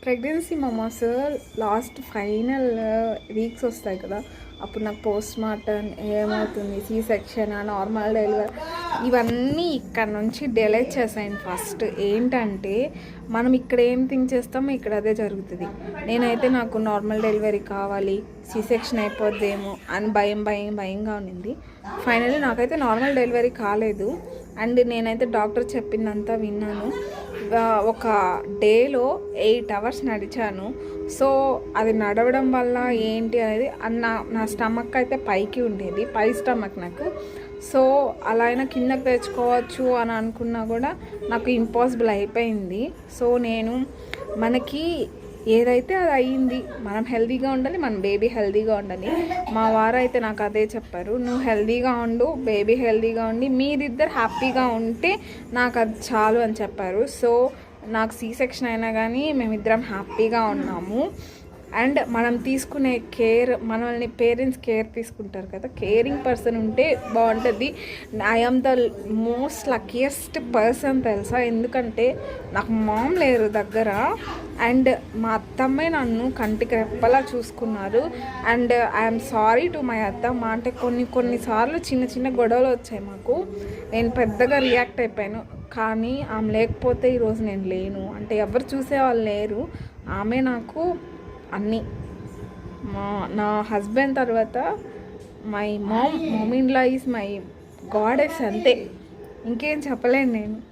Pregnancy Mama's last final weeks వస్తాయి కదా, అప్పుడు నాకు పోస్ట్ మార్టం ఏమవుతుంది, సి సెక్షన్, నార్మల్ డెలివరీ, ఇవన్నీ ఇక్కడ నుంచి డిలే చేశాను. ఫస్ట్ ఏంటంటే మనం ఇక్కడ ఏం థింక్ చేస్తామో ఇక్కడ అదే జరుగుతుంది. నేనైతే నాకు నార్మల్ డెలివరీ కావాలి, సి సెక్షన్ అయిపోద్దేమో అని భయంగా ఉన్నింది. ఫైనల్లీ నాకైతే నార్మల్ డెలివరీ కాలేదు. అండ్ నేనైతే డాక్టర్ చెప్పిందంతా విన్నాను. ఒక డేలో 8 hours నడిచాను. సో అది నడవడం వల్ల ఏంటి అనేది నా స్టమక్ అయితే పైకి ఉండేది, పై స్టమక్ నాకు. సో అలా అయినా కిందకి తెచ్చుకోవచ్చు అని అనుకున్నా కూడా నాకు ఇంపాసిబుల్ అయిపోయింది. సో మనకి ఏదైతే అది అయ్యింది, మనం హెల్తీగా ఉండాలి, మన బేబీ హెల్తీగా ఉండాలి. మా వారు అయితే నాకు అదే చెప్పారు, నువ్వు హెల్తీగా ఉండు, బేబీ హెల్తీగా ఉండి మీరిద్దరు హ్యాపీగా ఉంటే నాకు అది చాలు అని చెప్పారు. సో నాకు సి సెక్షన్ అయినా కానీ మేమిద్దరం హ్యాపీగా ఉన్నాము. అండ్ మనం తీసుకునే కేర్, మనల్ని పేరెంట్స్ కేర్ తీసుకుంటారు కదా, కేరింగ్ పర్సన్ ఉంటే బాగుంటుంది. I am the most luckiest person తెలుసా. ఎందుకంటే నాకు మామ్ లేరు దగ్గర, అండ్ మా అత్తమ్మే నన్ను కంటికి రెప్పలా చూసుకున్నారు. And I'm sorry to my అత్తమ్మ. అంటే కొన్నిసార్లు చిన్న గొడవలు వచ్చాయి మాకు, నేను పెద్దగా రియాక్ట్ అయిపోయాను. కానీ ఆమె లేకపోతే ఈరోజు నేను లేను. అంటే ఎవరు చూసేవాళ్ళు లేరు, ఆమె నాకు అన్నీ. నా హస్బెండ్ తర్వాత my mom in law is my goddess, అంతే, ఇంకేం చెప్పలేను నేను.